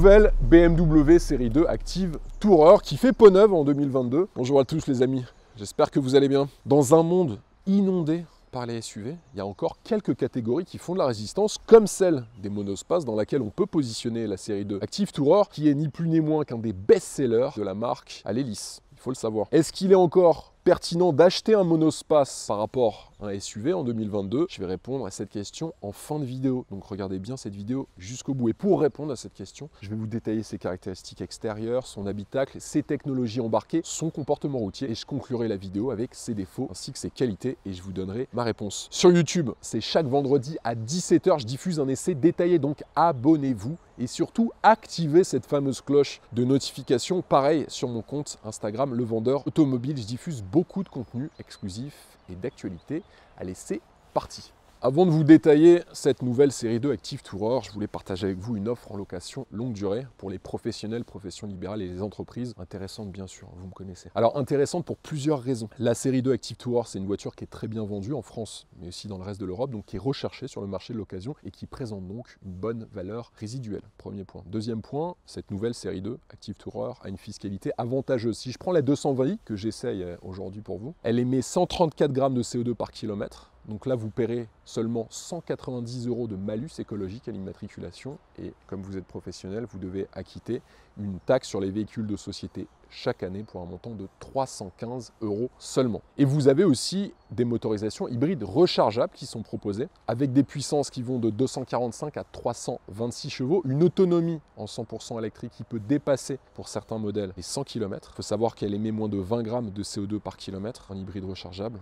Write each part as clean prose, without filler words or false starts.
nouvelle BMW série 2 Active Tourer qui fait peau neuve en 2022. Bonjour à tous les amis, j'espère que vous allez bien. Dans un monde inondé par les SUV, il y a encore quelques catégories qui font de la résistance, comme celle des monospaces dans laquelle on peut positionner la série 2 Active Tourer, qui est ni plus ni moins qu'un des best-sellers de la marque à l'hélice. Il faut le savoir. Est-ce qu'il est encore pertinent d'acheter un monospace par rapport à un SUV en 2022? Je vais répondre à cette question en fin de vidéo. Donc regardez bien cette vidéo jusqu'au bout. Et pour répondre à cette question, je vais vous détailler ses caractéristiques extérieures, son habitacle, ses technologies embarquées, son comportement routier. Et je conclurai la vidéo avec ses défauts ainsi que ses qualités. Et je vous donnerai ma réponse. Sur YouTube, c'est chaque vendredi à 17 h. Je diffuse un essai détaillé. Donc abonnez-vous. Et surtout, activez cette fameuse cloche de notification. Pareil sur mon compte Instagram, Le Vendeur Automobile. Je diffuse beaucoup de contenu exclusif et d'actualité. Allez, c'est parti. Avant de vous détailler cette nouvelle série 2 Active Tourer, je voulais partager avec vous une offre en location longue durée pour les professionnels, professions libérales et les entreprises. Intéressante bien sûr, vous me connaissez. Alors intéressante pour plusieurs raisons. La série 2 Active Tourer, c'est une voiture qui est très bien vendue en France, mais aussi dans le reste de l'Europe, donc qui est recherchée sur le marché de l'occasion et qui présente donc une bonne valeur résiduelle. Premier point. Deuxième point, cette nouvelle série 2 Active Tourer a une fiscalité avantageuse. Si je prends la 220i que j'essaye aujourd'hui pour vous, elle émet 134 grammes de CO2 par kilomètre. Donc là, vous paierez seulement 190 € de malus écologique à l'immatriculation. Et comme vous êtes professionnel, vous devez acquitter une taxe sur les véhicules de société chaque année pour un montant de 315 € seulement. Et vous avez aussi des motorisations hybrides rechargeables qui sont proposées avec des puissances qui vont de 245 à 326 chevaux, une autonomie en 100% électrique qui peut dépasser pour certains modèles les 100 km. Il faut savoir qu'elle émet moins de 20 grammes de CO2 par kilomètre, un hybride rechargeable.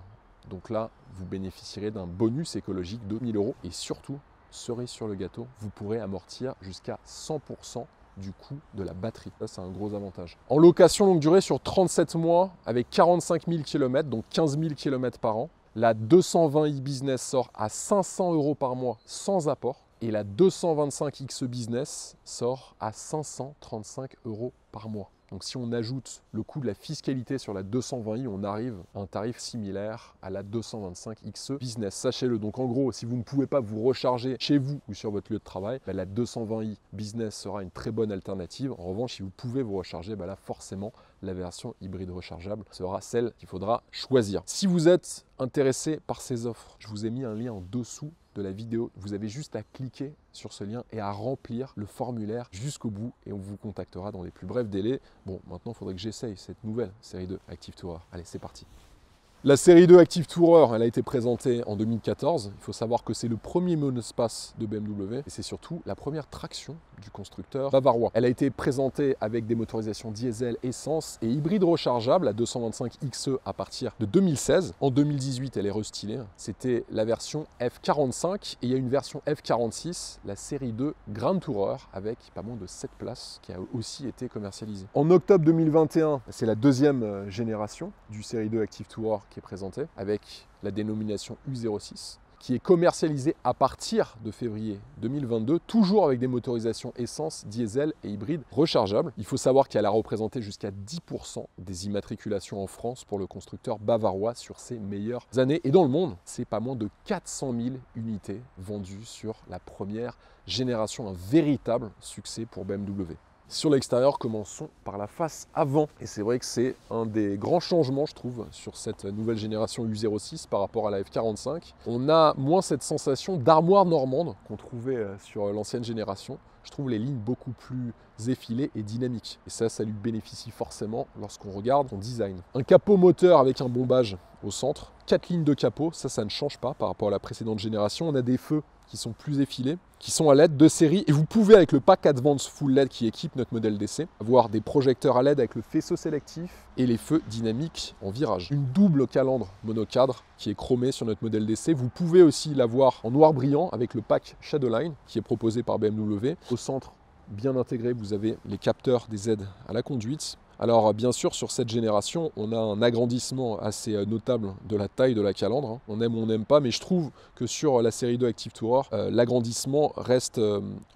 Donc là, vous bénéficierez d'un bonus écologique de 1000 € et surtout, cerise sur le gâteau, vous pourrez amortir jusqu'à 100% du coût de la batterie. Ça, c'est un gros avantage. En location longue durée sur 37 mois avec 45 000 km, donc 15 000 km par an, la 220i Business sort à 500 € par mois sans apport et la 225 XE Business sort à 535 € par mois. Donc si on ajoute le coût de la fiscalité sur la 220i, on arrive à un tarif similaire à la 225 XE Business. Sachez-le, donc en gros, si vous ne pouvez pas vous recharger chez vous ou sur votre lieu de travail, la 220i Business sera une très bonne alternative. En revanche, si vous pouvez vous recharger, là forcément, la version hybride rechargeable sera celle qu'il faudra choisir. Si vous êtes intéressé par ces offres, je vous ai mis un lien en dessous de la vidéo. Vous avez juste à cliquer sur ce lien et à remplir le formulaire jusqu'au bout et on vous contactera dans les plus brefs délais. Bon, maintenant, il faudrait que j'essaye cette nouvelle série 2 Active Tourer. Allez, c'est parti. La série 2 Active Tourer, elle a été présentée en 2014. Il faut savoir que c'est le premier monospace de BMW et c'est surtout la première traction du constructeur bavarois. Elle a été présentée avec des motorisations diesel, essence et hybride rechargeable à 225 XE à partir de 2016. En 2018, elle est restylée. C'était la version F45 et il y a une version F46, la série 2 Grand Tourer avec pas moins de 7 places qui a aussi été commercialisée. En octobre 2021, c'est la deuxième génération du série 2 Active Tourer qui est présentée avec la dénomination U06 qui est commercialisée à partir de février 2022, toujours avec des motorisations essence, diesel et hybride rechargeables. Il faut savoir qu'elle a représenté jusqu'à 10% des immatriculations en France pour le constructeur bavarois sur ses meilleures années. Et dans le monde, c'est pas moins de 400 000 unités vendues sur la première génération, un véritable succès pour BMW. Sur l'extérieur, commençons par la face avant. Et c'est vrai que c'est un des grands changements, je trouve, sur cette nouvelle génération U06 par rapport à la F45. On a moins cette sensation d'armoire normande qu'on trouvait sur l'ancienne génération. Je trouve les lignes beaucoup plus effilées et dynamiques. Et ça lui bénéficie forcément lorsqu'on regarde son design. Un capot moteur avec un bombage au centre. 4 lignes de capot, ça ne change pas par rapport à la précédente génération. On a des feux qui sont plus effilés, qui sont à LED de série. Et vous pouvez, avec le pack Advance Full LED qui équipe notre modèle d'essai, avoir des projecteurs à LED avec le faisceau sélectif et les feux dynamiques en virage. Une double calandre monocadre qui est chromée sur notre modèle d'essai. Vous pouvez aussi l'avoir en noir brillant avec le pack Shadowline qui est proposé par BMW. Au centre, bien intégré, vous avez les capteurs des aides à la conduite, Alors bien sûr, sur cette génération, on a un agrandissement assez notable de la taille de la calandre, hein. On aime ou on n'aime pas, mais je trouve que sur la série 2 Active Tourer, l'agrandissement reste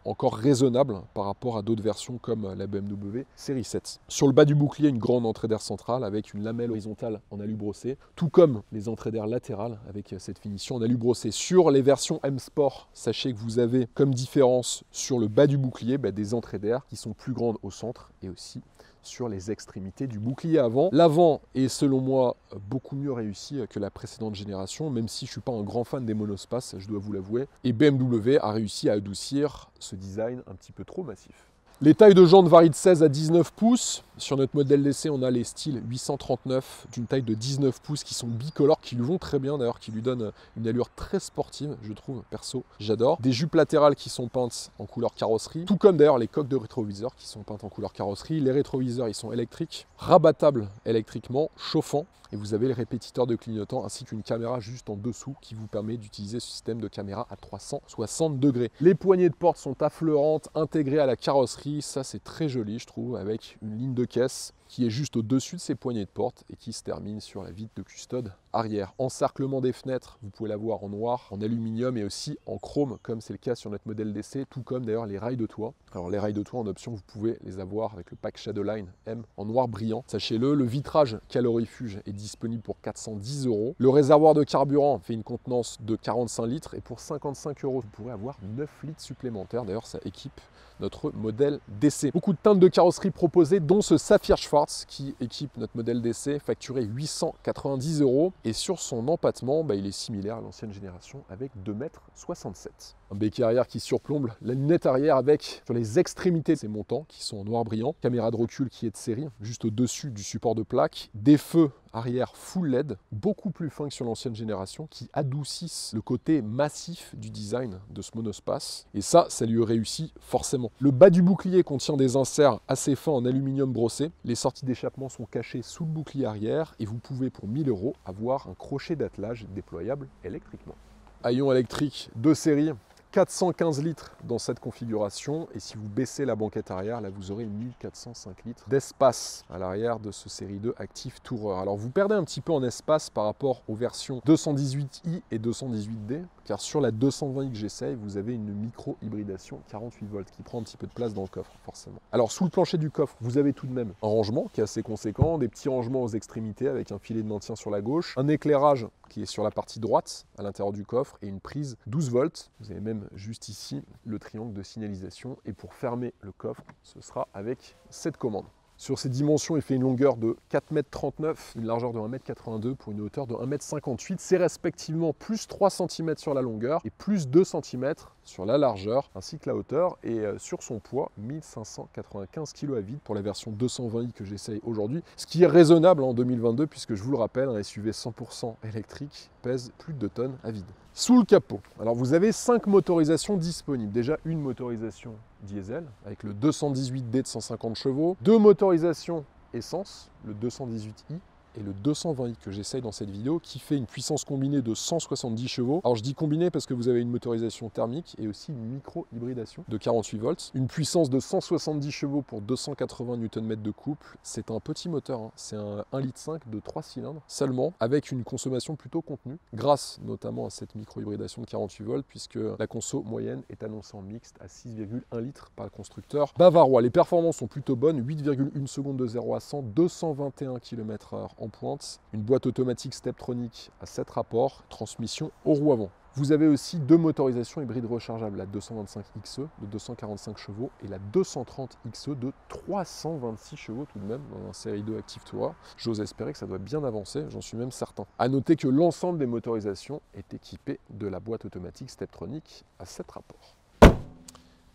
encore raisonnable par rapport à d'autres versions comme la BMW série 7. Sur le bas du bouclier, une grande entrée d'air centrale avec une lamelle horizontale en alu brossé, tout comme les entrées d'air latérales avec cette finition en alu brossé. Sur les versions M Sport, sachez que vous avez comme différence sur le bas du bouclier des entrées d'air qui sont plus grandes au centre et aussi sur les extrémités du bouclier avant. L'avant est selon moi beaucoup mieux réussi que la précédente génération, même si je ne suis pas un grand fan des monospaces, je dois vous l'avouer. Et BMW a réussi à adoucir ce design un petit peu trop massif. Les tailles de jantes varient de 16 à 19 pouces. Sur notre modèle d'essai, on a les styles 839 d'une taille de 19 pouces qui sont bicolores, qui lui vont très bien d'ailleurs, qui lui donnent une allure très sportive, je trouve, perso, j'adore. Des jupes latérales qui sont peintes en couleur carrosserie, tout comme d'ailleurs les coques de rétroviseurs qui sont peintes en couleur carrosserie. Les rétroviseurs, ils sont électriques, rabattables électriquement, chauffants. Et vous avez le répétiteur de clignotant ainsi qu'une caméra juste en dessous qui vous permet d'utiliser ce système de caméra à 360 degrés. Les poignées de porte sont affleurantes, intégrées à la carrosserie. Ça, c'est très joli, je trouve, avec une ligne de caisse qui est juste au-dessus de ces poignées de porte et qui se termine sur la vitre de custode arrière. Encerclement des fenêtres, vous pouvez l'avoir en noir, en aluminium et aussi en chrome, comme c'est le cas sur notre modèle d'essai, tout comme d'ailleurs les rails de toit. Alors les rails de toit en option, vous pouvez les avoir avec le pack Shadowline M en noir brillant. Sachez-le, le vitrage calorifuge est disponible pour 410 €. Le réservoir de carburant fait une contenance de 45 litres et pour 55 €, vous pourrez avoir 9 litres supplémentaires. D'ailleurs, ça équipe notre modèle d'essai. Beaucoup de teintes de carrosserie proposées, dont ce Saphir Schwarz qui équipe notre modèle d'essai, facturé 890 €. Et sur son empattement, il est similaire à l'ancienne génération avec 2,67 m. Un béquet arrière qui surplombe la lunette arrière avec, sur les extrémités de ces montants qui sont en noir brillant, caméra de recul qui est de série, juste au-dessus du support de plaque, des feux arrière full LED, beaucoup plus fins que sur l'ancienne génération, qui adoucissent le côté massif du design de ce monospace. Et ça lui réussit forcément. Le bas du bouclier contient des inserts assez fins en aluminium brossé. Les sorties d'échappement sont cachées sous le bouclier arrière et vous pouvez pour 1000 € avoir un crochet d'attelage déployable électriquement. Haillon électrique de série, 415 litres dans cette configuration, et si vous baissez la banquette arrière, là vous aurez 1405 litres d'espace à l'arrière de ce série 2 Active Tourer. Alors vous perdez un petit peu en espace par rapport aux versions 218i et 218D, car sur la 220i que j'essaye, vous avez une micro-hybridation 48 volts qui prend un petit peu de place dans le coffre, forcément. Alors sous le plancher du coffre, vous avez tout de même un rangement qui est assez conséquent, des petits rangements aux extrémités avec un filet de maintien sur la gauche, un éclairage qui est sur la partie droite à l'intérieur du coffre et une prise 12 volts. Vous avez même juste ici le triangle de signalisation, et pour fermer le coffre, ce sera avec cette commande. Sur ces dimensions, il fait une longueur de 4,39 m, une largeur de 1,82 m pour une hauteur de 1,58 m. C'est respectivement plus 3 cm sur la longueur et plus 2 cm sur la largeur, ainsi que la hauteur. Et sur son poids, 1595 kg à vide pour la version 220i que j'essaye aujourd'hui. Ce qui est raisonnable en 2022, puisque je vous le rappelle, un SUV 100% électrique pèse plus de 2 tonnes à vide. Sous le capot, alors vous avez 5 motorisations disponibles. Déjà une motorisation diesel avec le 218D de 150 chevaux, 2 motorisations essence, le 218i et le 220i que j'essaye dans cette vidéo, qui fait une puissance combinée de 170 chevaux. Alors je dis combinée parce que vous avez une motorisation thermique et aussi une micro-hybridation de 48 volts. Une puissance de 170 chevaux pour 280 Nm de couple. C'est un petit moteur, hein. C'est un 1,5 litre de 3 cylindres seulement, avec une consommation plutôt contenue, grâce notamment à cette micro-hybridation de 48 volts, puisque la conso moyenne est annoncée en mixte à 6,1 litres par le constructeur bavarois. Les performances sont plutôt bonnes, 8,1 secondes de 0 à 100, 221 km/h en pointe, une boîte automatique Steptronic à 7 rapports, transmission aux roues avant. Vous avez aussi 2 motorisations hybrides rechargeables, la 225 XE de 245 chevaux et la 230 XE de 326 chevaux tout de même dans un série 2 Active Tourer. J'ose espérer que ça doit bien avancer, j'en suis même certain. A noter que l'ensemble des motorisations est équipé de la boîte automatique Steptronic à 7 rapports.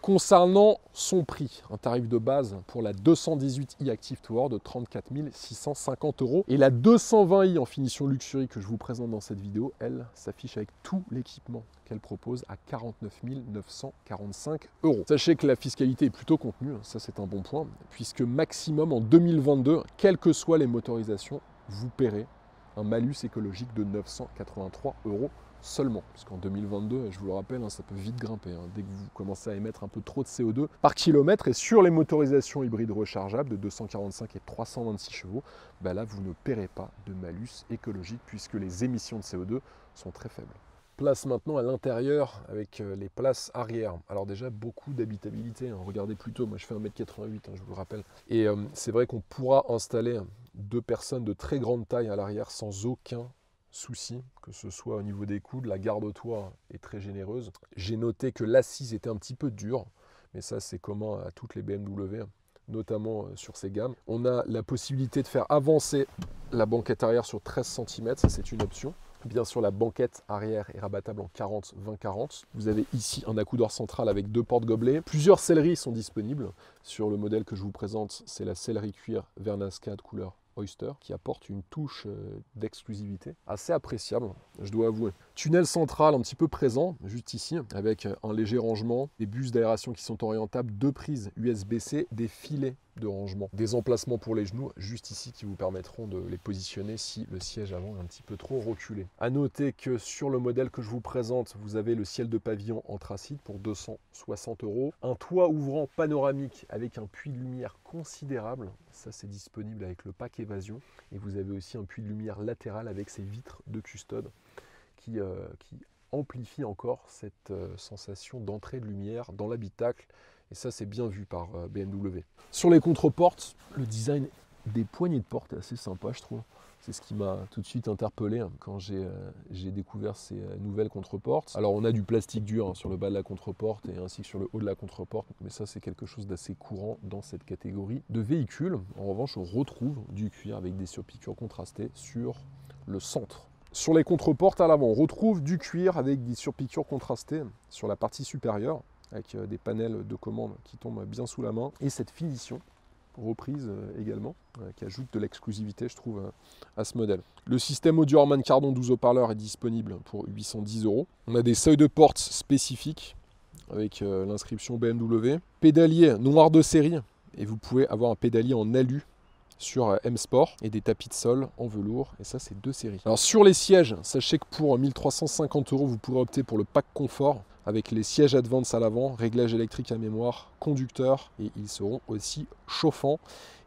Concernant son prix, un tarif de base pour la 218i Active Tourer de 34 650 € et la 220i en finition luxury que je vous présente dans cette vidéo, elle s'affiche avec tout l'équipement qu'elle propose à 49 945 €. Sachez que la fiscalité est plutôt contenue, ça c'est un bon point, puisque maximum en 2022, quelles que soient les motorisations, vous paierez un malus écologique de 983 € seulement. Puisqu'en 2022, je vous le rappelle, ça peut vite grimper. Dès que vous commencez à émettre un peu trop de CO2 par kilomètre, et sur les motorisations hybrides rechargeables de 245 et 326 chevaux, là vous ne paierez pas de malus écologique puisque les émissions de CO2 sont très faibles. Place maintenant à l'intérieur avec les places arrière. Alors déjà, beaucoup d'habitabilité. Regardez plutôt, moi je fais 1m88, je vous le rappelle. Et c'est vrai qu'on pourra installer 2 personnes de très grande taille à l'arrière sans aucun souci, que ce soit au niveau des coudes. La garde-toit est très généreuse. J'ai noté que l'assise était un petit peu dure, mais ça c'est commun à toutes les BMW, notamment sur ces gammes. On a la possibilité de faire avancer la banquette arrière sur 13 cm, ça c'est une option. Bien sûr, la banquette arrière est rabattable en 40-20-40. Vous avez ici un accoudeur central avec 2 porte-gobelets. Plusieurs selleries sont disponibles. Sur le modèle que je vous présente, c'est la sellerie cuir Vernascade couleur Oyster qui apporte une touche d'exclusivité assez appréciable, je dois avouer. Tunnel central un petit peu présent, juste ici, avec un léger rangement, des bus d'aération qui sont orientables, 2 prises USB-C, des filets de rangement, des emplacements pour les genoux juste ici qui vous permettront de les positionner si le siège avant est un petit peu trop reculé. A noter que sur le modèle que je vous présente, vous avez le ciel de pavillon anthracite pour 260 €, un toit ouvrant panoramique avec un puits de lumière considérable, ça c'est disponible avec le pack évasion, et vous avez aussi un puits de lumière latéral avec ces vitres de custode qui amplifie encore cette sensation d'entrée de lumière dans l'habitacle. Et ça, c'est bien vu par BMW. Sur les contreportes, le design des poignées de porte est assez sympa, je trouve. C'est ce qui m'a tout de suite interpellé quand j'ai découvert ces nouvelles contreportes. Alors, on a du plastique dur sur le bas de la contreporte et ainsi que sur le haut de la contreporte. Mais ça, c'est quelque chose d'assez courant dans cette catégorie de véhicules. En revanche, on retrouve du cuir avec des surpiqûres contrastées sur le centre. Sur les contreportes à l'avant, on retrouve du cuir avec des surpiqûres contrastées sur la partie supérieure, avec des panels de commande qui tombent bien sous la main. Et cette finition reprise également, qui ajoute de l'exclusivité, je trouve, à ce modèle. Le système audio Harman Kardon 12 haut-parleurs est disponible pour 810 €. On a des seuils de porte spécifiques avec l'inscription BMW. Pédalier noir de série, et vous pouvez avoir un pédalier en alu sur M Sport et des tapis de sol en velours, et ça c'est 2 séries. Alors sur les sièges, sachez que pour 1350 €, vous pourrez opter pour le pack confort avec les sièges Advance à l'avant, réglage électrique à mémoire, conducteur, et ils seront aussi chauffants.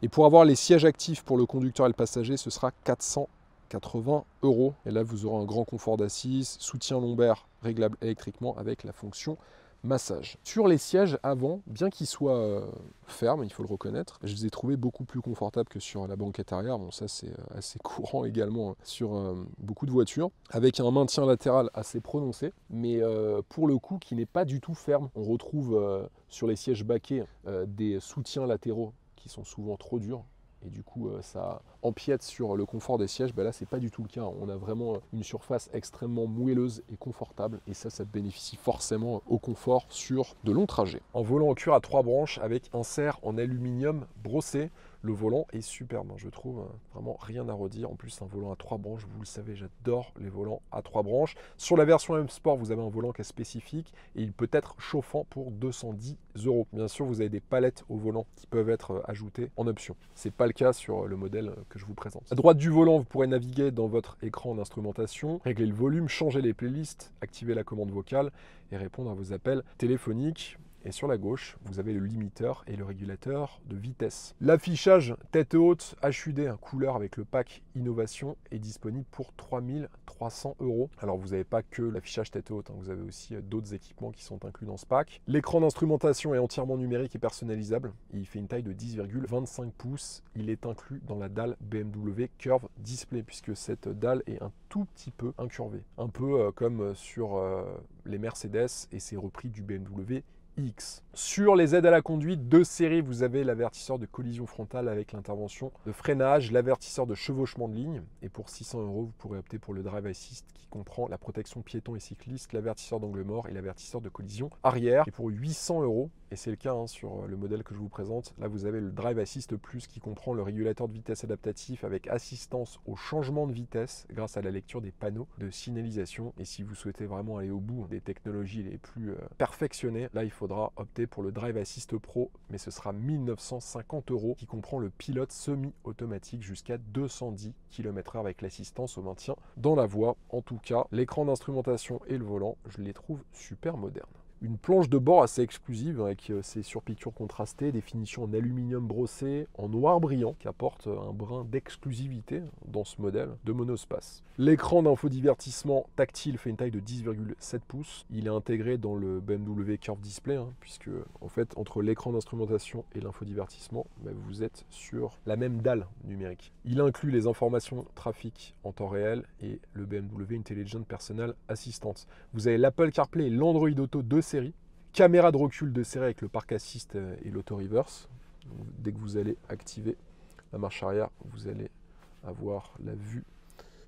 Et pour avoir les sièges actifs pour le conducteur et le passager, ce sera 480 €. Et là vous aurez un grand confort d'assise, soutien lombaire réglable électriquement avec la fonction massage. Sur les sièges avant, bien qu'ils soient fermes, il faut le reconnaître, je les ai trouvés beaucoup plus confortables que sur la banquette arrière. Bon, ça c'est assez courant également sur beaucoup de voitures, avec un maintien latéral assez prononcé, mais pour le coup qui n'est pas du tout ferme. On retrouve sur les sièges baquets des soutiens latéraux qui sont souvent trop durs. Et du coup, ça empiète sur le confort des sièges. Là, c'est pas du tout le cas. On a vraiment une surface extrêmement moelleuse et confortable. Et ça bénéficie forcément au confort sur de longs trajets. Un volant en cuir à 3 branches avec insert en aluminium brossé. Le volant est superbe, je trouve, vraiment rien à redire. En plus, un volant à 3 branches, vous le savez, j'adore les volants à 3 branches. Sur la version M Sport, vous avez un volant qui est spécifique et il peut être chauffant pour 210 €. Bien sûr, vous avez des palettes au volant qui peuvent être ajoutées en option. Ce n'est pas le cas sur le modèle que je vous présente. À droite du volant, vous pourrez naviguer dans votre écran d'instrumentation, régler le volume, changer les playlists, activer la commande vocale et répondre à vos appels téléphoniques. Et sur la gauche, vous avez le limiteur et le régulateur de vitesse. L'affichage tête haute HUD, couleur avec le pack Innovation, est disponible pour 3300 €. Alors vous n'avez pas que l'affichage tête haute, vous avez aussi d'autres équipements qui sont inclus dans ce pack. L'écran d'instrumentation est entièrement numérique et personnalisable. Il fait une taille de 10,25 pouces. Il est inclus dans la dalle BMW Curve Display, puisque cette dalle est un tout petit peu incurvée. Un peu comme sur les Mercedes, et c'est repris du BMW X. Sur les aides à la conduite, 2 séries, vous avez l'avertisseur de collision frontale avec l'intervention de freinage, l'avertisseur de chevauchement de ligne, et pour 600 €, vous pourrez opter pour le Drive Assist qui comprend la protection piéton et cycliste, l'avertisseur d'angle mort et l'avertisseur de collision arrière. Et pour 800 €, et c'est le cas sur le modèle que je vous présente, là vous avez le Drive Assist Plus qui comprend le régulateur de vitesse adaptatif avec assistance au changement de vitesse grâce à la lecture des panneaux de signalisation. Et si vous souhaitez vraiment aller au bout des technologies les plus perfectionnées, là il faudra faudra opter pour le Drive Assist Pro, mais ce sera 1 950 €, qui comprend le pilote semi-automatique jusqu'à 210 km/h avec l'assistance au maintien dans la voie. En tout cas, l'écran d'instrumentation et le volant, je les trouve super modernes. Une planche de bord assez exclusive avec ses surpiqûres contrastées, des finitions en aluminium brossé, en noir brillant, qui apporte un brin d'exclusivité dans ce modèle de monospace. L'écran d'infodivertissement tactile fait une taille de 10,7 pouces. Il est intégré dans le BMW Curve Display, puisque en fait entre l'écran d'instrumentation et l'infodivertissement, vous êtes sur la même dalle numérique. Il inclut les informations trafic en temps réel et le BMW Intelligent Personal Assistant. Vous avez l'Apple CarPlay et l'Android Auto de série, caméra de recul de série avec le Park Assist et l'Auto Reverse. Dès que vous allez activer la marche arrière, vous allez avoir la vue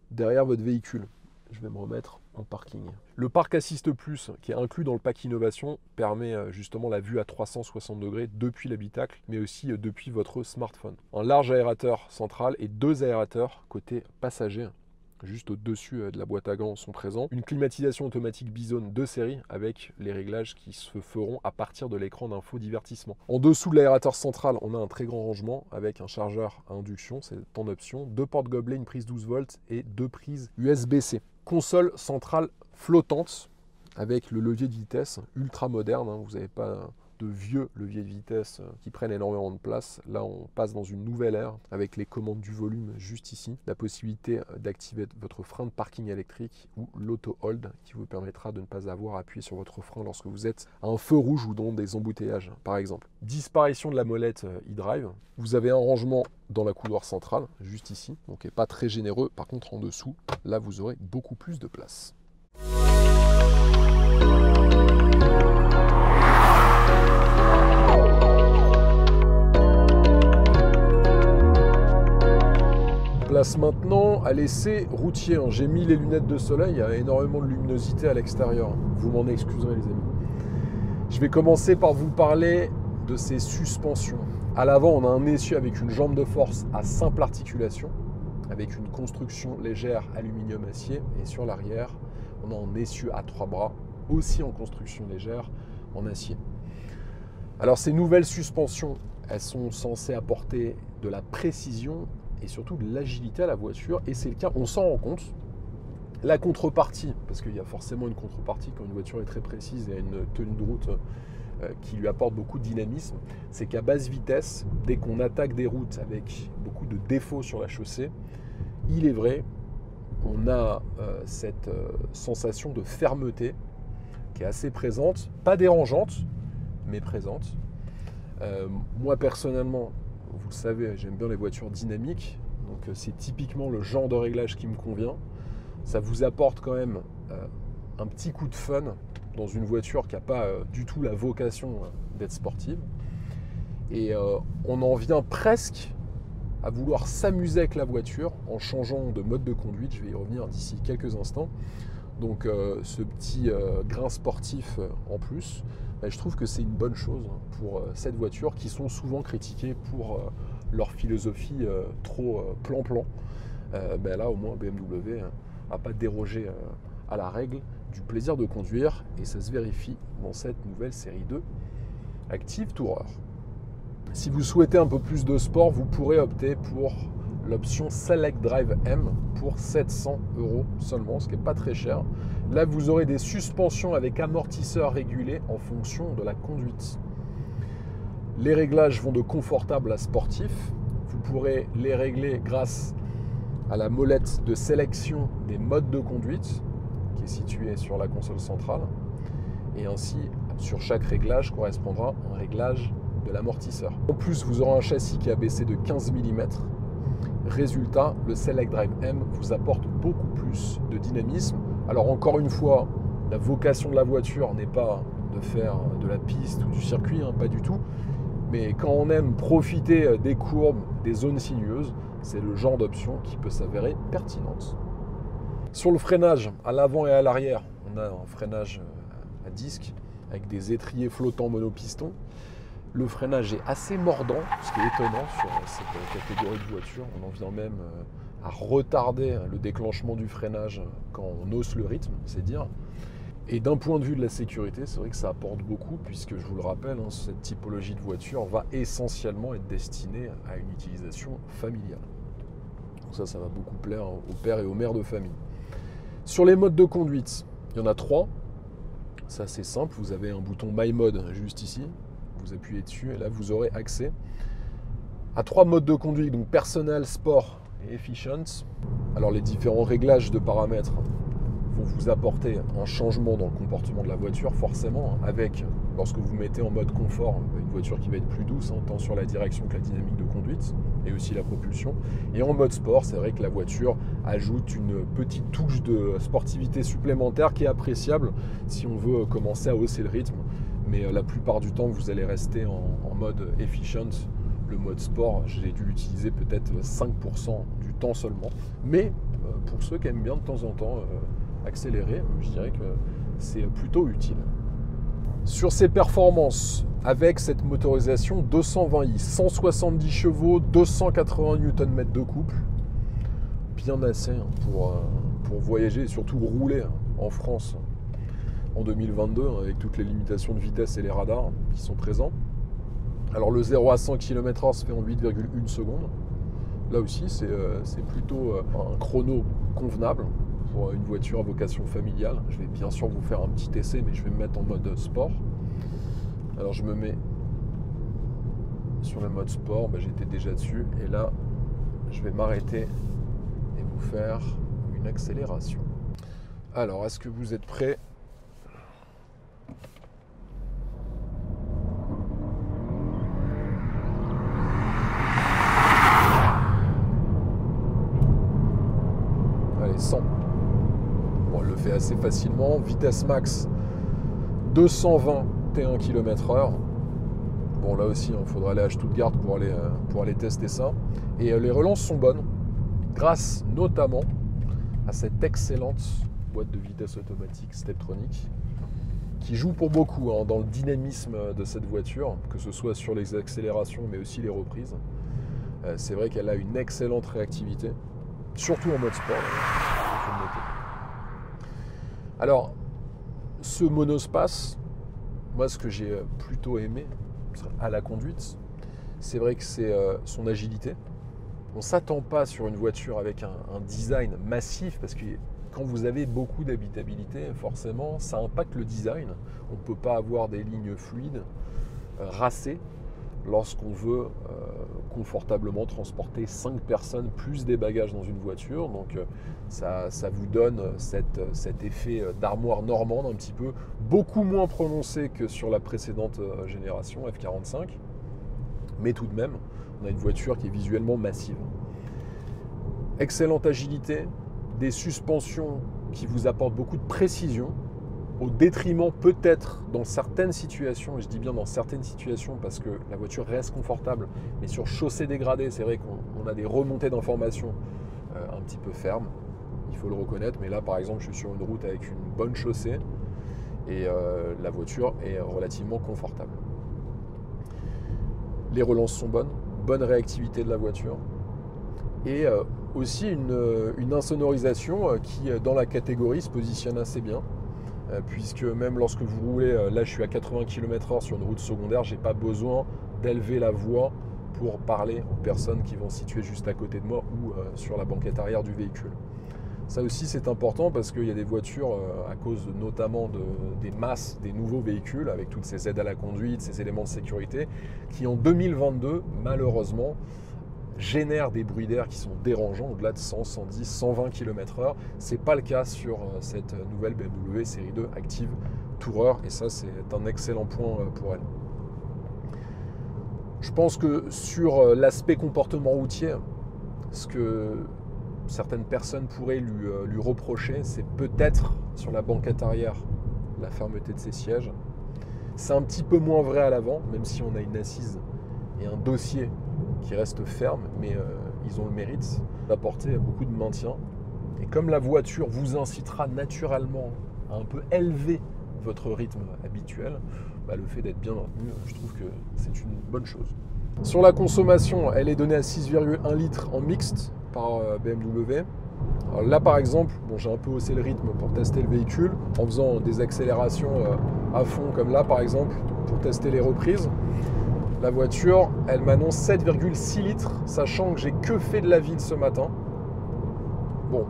derrière votre véhicule. Je vais me remettre en parking. Le Park Assist Plus, qui est inclus dans le pack Innovation, permet justement la vue à 360 degrés depuis l'habitacle, mais aussi depuis votre smartphone. Un large aérateur central et 2 aérateurs côté passager, juste au-dessus de la boîte à gants, sont présents. Une climatisation automatique Bizone de série avec les réglages qui se feront à partir de l'écran d'infodivertissement. En dessous de l'aérateur central, on a un très grand rangement avec un chargeur à induction, c'est en option, 2 portes gobelets, une prise 12 volts et 2 prises USB-C. Console centrale flottante avec le levier de vitesse ultra moderne, vous n'avez pas de vieux leviers de vitesse qui prennent énormément de place. Là, on passe dans une nouvelle ère avec les commandes du volume juste ici, la possibilité d'activer votre frein de parking électrique ou l'auto-hold qui vous permettra de ne pas avoir à appuyer sur votre frein lorsque vous êtes à un feu rouge ou dans des embouteillages, par exemple. Disparition de la molette e-drive. Vous avez un rangement dans la couloir centrale, juste ici, donc qui n'est pas très généreux. Par contre, en dessous, là, vous aurez beaucoup plus de place. Place maintenant à l'essai routier. J'ai mis les lunettes de soleil, il y a énormément de luminosité à l'extérieur. Vous m'en excuserez les amis. Je vais commencer par vous parler de ces suspensions. À l'avant, on a un essieu avec une jambe de force à simple articulation, avec une construction légère aluminium-acier. Et sur l'arrière, on a un essieu à 3 bras, aussi en construction légère, en acier. Alors ces nouvelles suspensions, elles sont censées apporter de la précision et surtout de l'agilité à la voiture, et c'est le cas, on s'en rend compte. La contrepartie, parce qu'il y a forcément une contrepartie quand une voiture est très précise et a une tenue de route qui lui apporte beaucoup de dynamisme, c'est qu'à basse vitesse, dès qu'on attaque des routes avec beaucoup de défauts sur la chaussée, il est vrai, on a cette sensation de fermeté qui est assez présente, pas dérangeante, mais présente. Moi personnellement, vous le savez, j'aime bien les voitures dynamiques, donc c'est typiquement le genre de réglage qui me convient. Ça vous apporte quand même un petit coup de fun dans une voiture qui n'a pas du tout la vocation d'être sportive. Et on en vient presque à vouloir s'amuser avec la voiture en changeant de mode de conduite. Je vais y revenir d'ici quelques instants. Donc ce petit grain sportif en plus, je trouve que c'est une bonne chose pour cette voiture qui sont souvent critiquées pour leur philosophie trop plan-plan. Là au moins BMW n'a pas dérogé à la règle du plaisir de conduire et ça se vérifie dans cette nouvelle série 2 Active Tourer. Si vous souhaitez un peu plus de sport, vous pourrez opter pour l'option Select Drive M pour 700 € seulement, ce qui n'est pas très cher. Là, vous aurez des suspensions avec amortisseurs régulés en fonction de la conduite. Les réglages vont de confortable à sportif. Vous pourrez les régler grâce à la molette de sélection des modes de conduite qui est située sur la console centrale. Et ainsi, sur chaque réglage correspondra un réglage de l'amortisseur. En plus, vous aurez un châssis qui est abaissé de 15 mm. Résultat, le Select Drive M vous apporte beaucoup plus de dynamisme. Alors encore une fois, la vocation de la voiture n'est pas de faire de la piste ou du circuit, pas du tout. Mais quand on aime profiter des courbes, des zones sinueuses, c'est le genre d'option qui peut s'avérer pertinente. Sur le freinage, à l'avant et à l'arrière, on a un freinage à disque avec des étriers flottants monopiston. Le freinage est assez mordant, ce qui est étonnant sur cette catégorie de voiture. On en vient même à retarder le déclenchement du freinage quand on hausse le rythme, c'est dire. Et d'un point de vue de la sécurité, c'est vrai que ça apporte beaucoup, puisque je vous le rappelle, cette typologie de voiture va essentiellement être destinée à une utilisation familiale. Donc ça va beaucoup plaire aux pères et aux mères de famille. Sur les modes de conduite, il y en a 3. C'est assez simple, vous avez un bouton My Mode juste ici, vous appuyez dessus et là vous aurez accès à 3 modes de conduite, donc personnel, sport et efficient. Alors les différents réglages de paramètres vont vous apporter un changement dans le comportement de la voiture, forcément, avec, lorsque vous mettez en mode confort, une voiture qui va être plus douce, tant sur la direction que la dynamique de conduite, et aussi la propulsion. Et en mode sport, c'est vrai que la voiture ajoute une petite touche de sportivité supplémentaire qui est appréciable si on veut commencer à hausser le rythme. Mais la plupart du temps, vous allez rester en mode efficient. Le mode sport, j'ai dû l'utiliser peut-être 5% du temps seulement. Mais pour ceux qui aiment bien de temps en temps accélérer, je dirais que c'est plutôt utile. Sur ces performances, avec cette motorisation 220i, 170 chevaux, 280 Nm de couple, bien assez pour voyager et surtout rouler en France en 2022 avec toutes les limitations de vitesse et les radars qui sont présents. Alors le 0 à 100 km/h se fait en 8,1 secondes. Là aussi, c'est plutôt un chrono convenable pour une voiture à vocation familiale. Je vais bien sûr vous faire un petit essai, mais je vais me mettre en mode sport. Alors je me mets sur le mode sport, j'étais déjà dessus, et là, je vais m'arrêter et vous faire une accélération. Alors, est-ce que vous êtes prêts ? Allez, 100. Bon, elle le fait assez facilement. Vitesse max 221 km/h. Bon, là aussi, il faudra aller à Stuttgart pour aller tester ça. Et les relances sont bonnes, grâce notamment à cette excellente boîte de vitesse automatique Steptronic, qui joue pour beaucoup dans le dynamisme de cette voiture, que ce soit sur les accélérations, mais aussi les reprises. C'est vrai qu'elle a une excellente réactivité, surtout en mode sport. Alors, ce monospace, moi, ce que j'ai plutôt aimé à la conduite, c'est vrai que c'est son agilité. On ne s'attend pas sur une voiture avec un design massif, parce que quand vous avez beaucoup d'habitabilité, forcément, ça impacte le design. On ne peut pas avoir des lignes fluides, racées, lorsqu'on veut confortablement transporter 5 personnes plus des bagages dans une voiture. Donc ça vous donne cet effet d'armoire normande un petit peu, beaucoup moins prononcé que sur la précédente génération F45. Mais tout de même, on a une voiture qui est visuellement massive. Excellente agilité, des suspensions qui vous apportent beaucoup de précision, au détriment peut-être dans certaines situations, et je dis bien dans certaines situations parce que la voiture reste confortable, mais sur chaussée dégradée, c'est vrai qu'on a des remontées d'informations un petit peu fermes, il faut le reconnaître, mais là par exemple je suis sur une route avec une bonne chaussée et la voiture est relativement confortable. Les relances sont bonnes, bonne réactivité de la voiture et aussi une insonorisation qui dans la catégorie se positionne assez bien. Puisque même lorsque vous roulez, là je suis à 80 km/h sur une route secondaire, j'ai pas besoin d'élever la voix pour parler aux personnes qui vont se situer juste à côté de moi ou sur la banquette arrière du véhicule. Ça aussi c'est important parce qu'il y a des voitures, à cause notamment des masses des nouveaux véhicules, avec toutes ces aides à la conduite, ces éléments de sécurité, qui en 2022 malheureusement génèrent des bruits d'air qui sont dérangeants au-delà de 100, 110, 120 km/h. Ce n'est pas le cas sur cette nouvelle BMW série 2 Active Tourer et ça c'est un excellent point pour elle. Je pense que sur l'aspect comportement routier, ce que certaines personnes pourraient lui reprocher, c'est peut-être sur la banquette arrière la fermeté de ses sièges. C'est un petit peu moins vrai à l'avant, même si on a une assise et un dossier qui restent fermes, mais ils ont le mérite d'apporter beaucoup de maintien. Et comme la voiture vous incitera naturellement à un peu élever votre rythme habituel, le fait d'être bien maintenu, je trouve que c'est une bonne chose. Sur la consommation, elle est donnée à 6,1 litres en mixte par BMW, Alors là par exemple, bon, j'ai un peu haussé le rythme pour tester le véhicule en faisant des accélérations à fond comme là par exemple pour tester les reprises. La voiture, elle m'annonce 7,6 litres, sachant que j'ai que fait de la vide ce matin. Bon,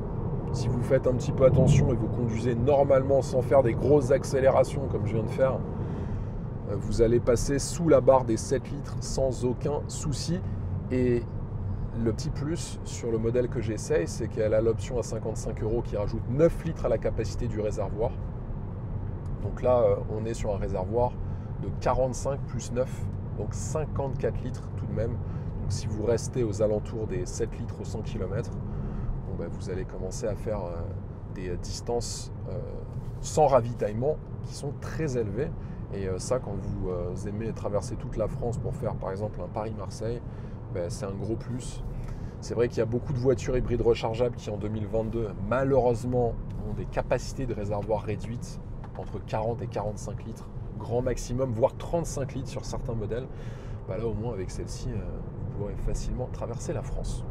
si vous faites un petit peu attention et vous conduisez normalement sans faire des grosses accélérations comme je viens de faire, vous allez passer sous la barre des 7 litres sans aucun souci. Et le petit plus sur le modèle que j'essaye, c'est qu'elle a l'option à 55 € qui rajoute 9 litres à la capacité du réservoir. Donc là, on est sur un réservoir de 45 plus 9, donc 54 litres tout de même. Donc si vous restez aux alentours des 7 litres au 100 km, bon ben vous allez commencer à faire des distances sans ravitaillement qui sont très élevées. Et ça, quand vous aimez traverser toute la France pour faire par exemple un Paris-Marseille, ben, c'est un gros plus. C'est vrai qu'il y a beaucoup de voitures hybrides rechargeables qui en 2022 malheureusement ont des capacités de réservoir réduites entre 40 et 45 litres, grand maximum, voire 35 litres sur certains modèles. Ben là au moins avec celle-ci, vous pourrez facilement traverser la France.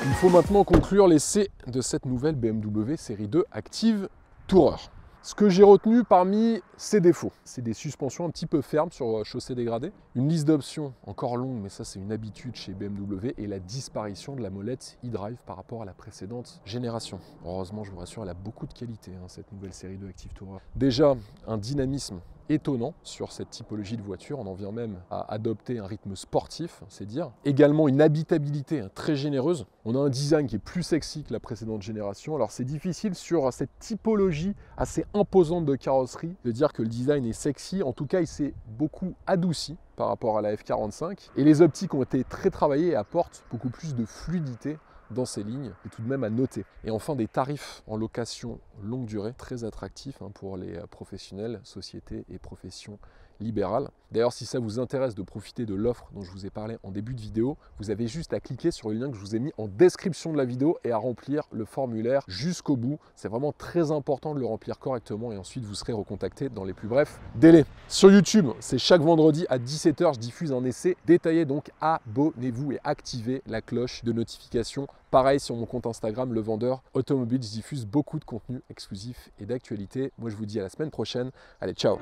Il faut maintenant conclure l'essai de cette nouvelle BMW série 2 Active Tourer. Ce que j'ai retenu parmi ses défauts, c'est des suspensions un petit peu fermes sur chaussée dégradée, une liste d'options encore longue, mais ça c'est une habitude chez BMW, et la disparition de la molette e-drive par rapport à la précédente génération. Heureusement, je vous rassure, elle a beaucoup de qualité, cette nouvelle série 2 Active Tourer. Déjà, un dynamisme étonnant sur cette typologie de voiture, on en vient même à adopter un rythme sportif, c'est dire. Également une habitabilité très généreuse, on a un design qui est plus sexy que la précédente génération, alors c'est difficile sur cette typologie assez imposante de carrosserie de dire que le design est sexy, en tout cas il s'est beaucoup adouci par rapport à la F45 et les optiques ont été très travaillées et apportent beaucoup plus de fluidité dans ces lignes, et tout de même à noter. Et enfin des tarifs en location longue durée très attractifs pour les professionnels, sociétés et professions libérales. D'ailleurs, si ça vous intéresse de profiter de l'offre dont je vous ai parlé en début de vidéo, vous avez juste à cliquer sur le lien que je vous ai mis en description de la vidéo et à remplir le formulaire jusqu'au bout. C'est vraiment très important de le remplir correctement et ensuite vous serez recontacté dans les plus brefs délais. Sur YouTube, c'est chaque vendredi à 17 h, je diffuse un essai détaillé, donc abonnez-vous et activez la cloche de notification. Pareil sur mon compte Instagram, Le Vendeur Automobile, je diffuse beaucoup de contenu exclusif et d'actualité. Moi je vous dis à la semaine prochaine. Allez, ciao!